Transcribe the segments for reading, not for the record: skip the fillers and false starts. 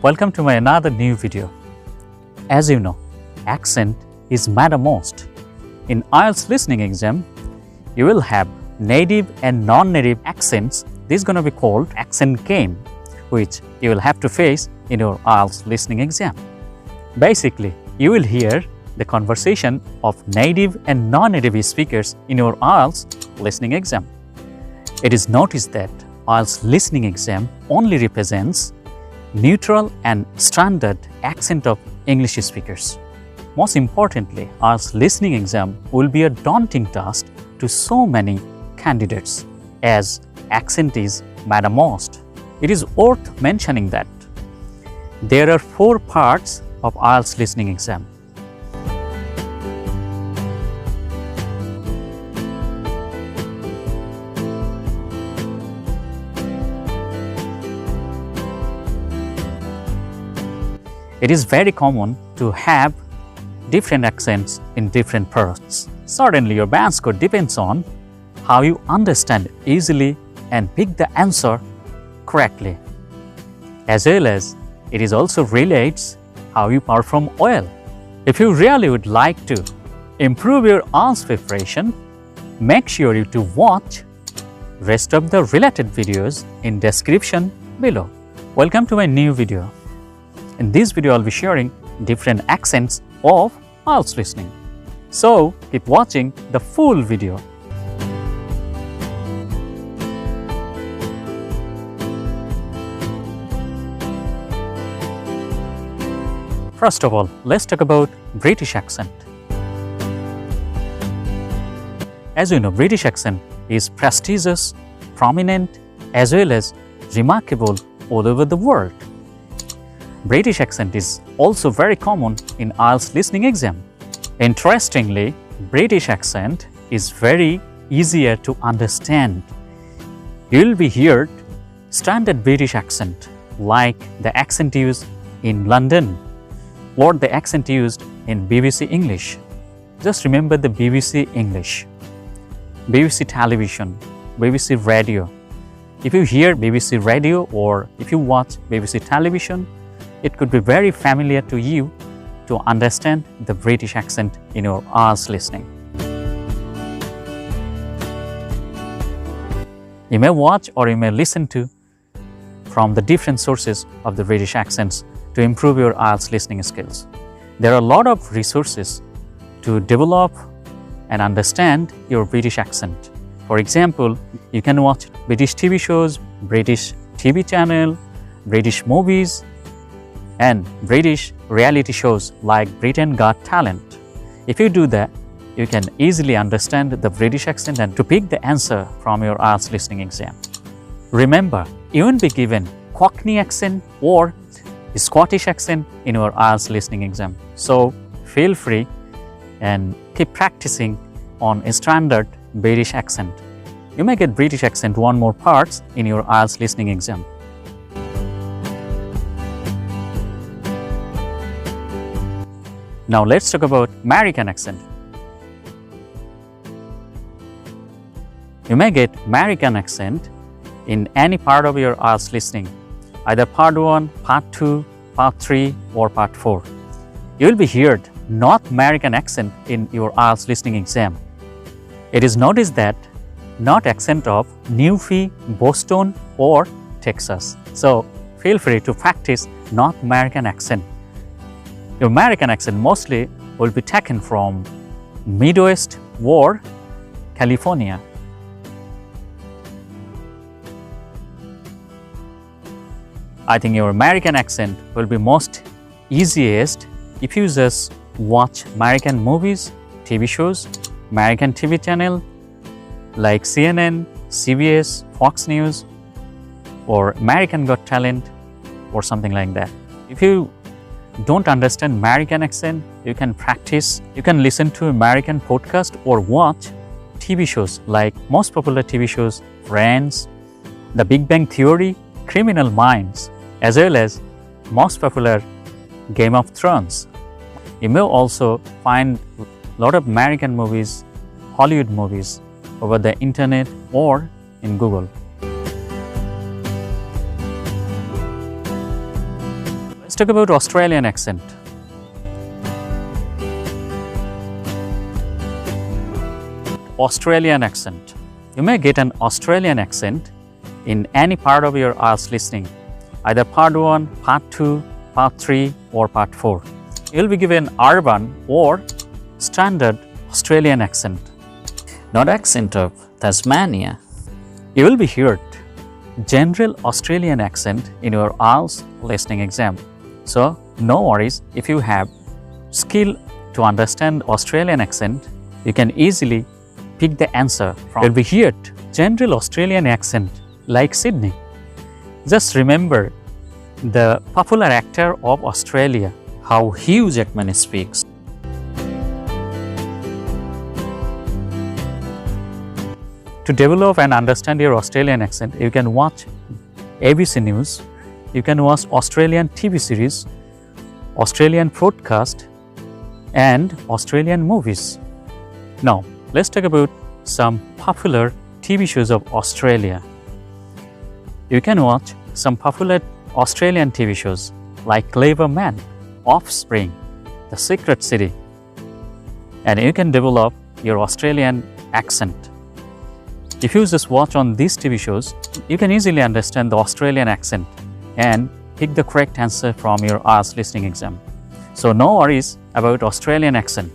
Welcome to my another new video. As you know, accent is mattermost. In IELTS listening exam, you will have native and non-native accents. This is going to be called accent game, which you will have to face in your IELTS listening exam. Basically, you will hear the conversation of native and non-native speakers in your IELTS listening exam. It is noticed that IELTS listening exam only represents neutral and standard accent of English speakers. Most importantly, IELTS listening exam will be a daunting task to so many candidates as accent is mattermost. It is worth mentioning that there are 4 parts of IELTS listening exam. It is very common to have different accents in different parts. Certainly, your band score depends on how you understand easily and pick the answer correctly, as well as it is also relates how you perform well. If you really would like to improve your IELTS preparation, make sure you to watch rest of the related videos in description below. Welcome to my new video. In this video, I'll be sharing different accents of IELTS listening. So, keep watching the full video. First of all, let's talk about British accent. As you know, British accent is prestigious, prominent, as well as remarkable all over the world. British accent is also very common in IELTS listening exam. Interestingly, British accent is very easier to understand. You will be heard standard British accent like the accent used in London or the accent used in BBC English. Just remember the BBC English, BBC television, BBC radio. If you hear BBC radio or if you watch BBC television, it could be very familiar to you to understand the British accent in your IELTS listening. You may watch or you may listen to from the different sources of the British accents to improve your IELTS listening skills. There are a lot of resources to develop and understand your British accent. For example, you can watch British TV shows, British TV channel, British movies, and British reality shows like Britain Got Talent. If you do that, you can easily understand the British accent and to pick the answer from your IELTS listening exam. Remember, you won't be given Cockney accent or Scottish accent in your IELTS listening exam. So feel free and keep practicing on a standard British accent. You may get British accent 1 more parts in your IELTS listening exam. Now let's talk about American accent. You may get American accent in any part of your IELTS listening, either part 1, part 2, part 3 or part 4. You will be heard North American accent in your IELTS listening exam. It is noticed that not accent of Newfie, Boston or Texas. So feel free to practice North American accent. Your American accent mostly will be taken from Midwest or California. I think your American accent will be most easiest if you just watch American movies, TV shows, American TV channel like CNN, CBS, Fox News, or American Got Talent or something like that. If you don't understand American accent, you can practice. You can listen to American podcast or watch TV shows like most popular TV shows, Friends, The Big Bang Theory, Criminal Minds, as well as most popular Game of Thrones. You may also find a lot of American movies, Hollywood movies over the internet or in Google. Let's talk about Australian accent. Australian accent. You may get an Australian accent in any part of your IELTS listening, either part 1, part 2, part 3 or part 4. You'll be given urban or standard Australian accent, not accent of Tasmania. You will be heard general Australian accent in your IELTS listening exam. So no worries, if you have skill to understand Australian accent, you can easily pick the answer from. You'll be heard general Australian accent like Sydney. Just remember the popular actor of Australia, how Hugh Jackman speaks. To develop and understand your Australian accent, you can watch ABC News, you can watch Australian TV series, Australian podcast and Australian movies. Now, let's talk about some popular TV shows of Australia. You can watch some popular Australian TV shows like Clever Man, Offspring, The Secret City, and you can develop your Australian accent. If you just watch on these TV shows, you can easily understand the Australian accent and pick the correct answer from your IELTS listening exam. So no worries about Australian accent.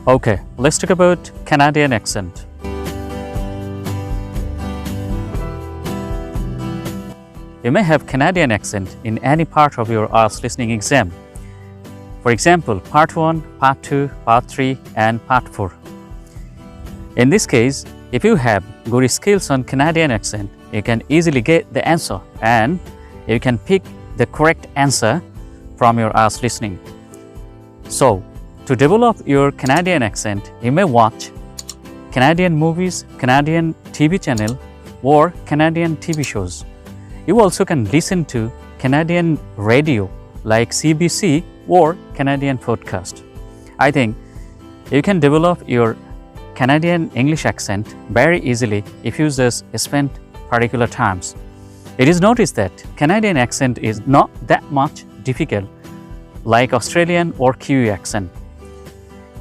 Okay, let's talk about Canadian accent. You may have Canadian accent in any part of your IELTS listening exam. For example, part 1, part 2, part 3 and part 4. In this case, if you have good skills on Canadian accent, you can easily get the answer and you can pick the correct answer from your IELTS listening. So, to develop your Canadian accent, you may watch Canadian movies, Canadian TV channel or Canadian TV shows. You also can listen to Canadian radio like CBC or Canadian podcast. I think you can develop your Canadian English accent very easily if you just spend particular times. It is noticed that Canadian accent is not that much difficult like Australian or Kiwi accent.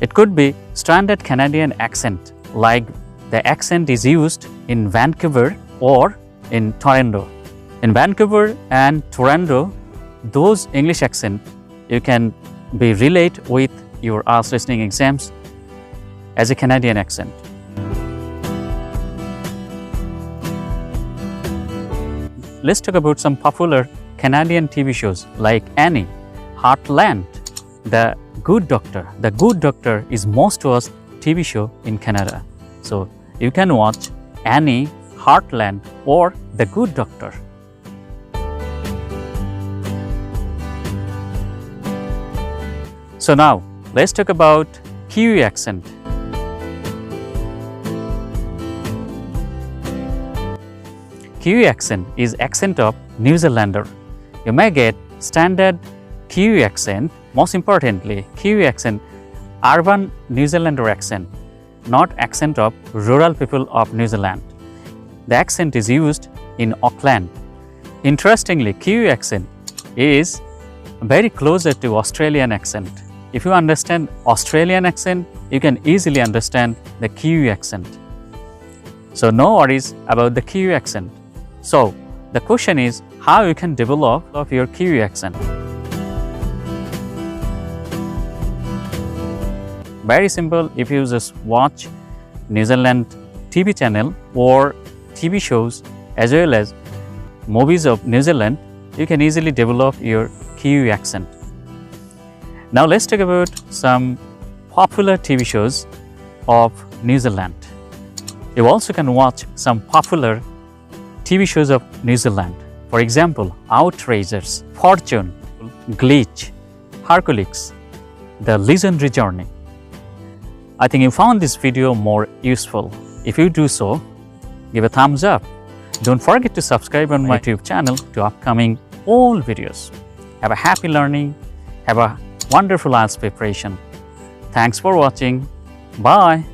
It could be standard Canadian accent like the accent is used in Vancouver or in Toronto. In Vancouver and Toronto, those English accent you can be relate with your IELTS listening exams as a Canadian accent. Let's talk about some popular Canadian TV shows like Annie, Heartland, The Good Doctor. The Good Doctor is most watched TV show in Canada. So you can watch Annie, Heartland or The Good Doctor. So now, let's talk about Kiwi accent. Kiwi accent is accent of New Zealander. You may get standard Kiwi accent, most importantly, Kiwi accent, urban New Zealander accent, not accent of rural people of New Zealand. The accent is used in Auckland. Interestingly, Kiwi accent is very closer to Australian accent. If you understand Australian accent, you can easily understand the Kiwi accent. So no worries about the Kiwi accent. So the question is how you can develop your Kiwi accent. Very simple. If you just watch New Zealand TV channel or TV shows as well as movies of New Zealand, you can easily develop your Kiwi accent. Now let's talk about some popular TV shows of New Zealand. You also can watch some popular TV shows of New Zealand. For example, Outrageous, Fortune, Glitch, Hercules, The Legendary Journey. I think you found this video more useful. If you do so, give a thumbs up. Don't forget to subscribe on my YouTube channel to upcoming all videos. Have a happy learning. Have a wonderful IELTS preparation. Thanks for watching. Bye.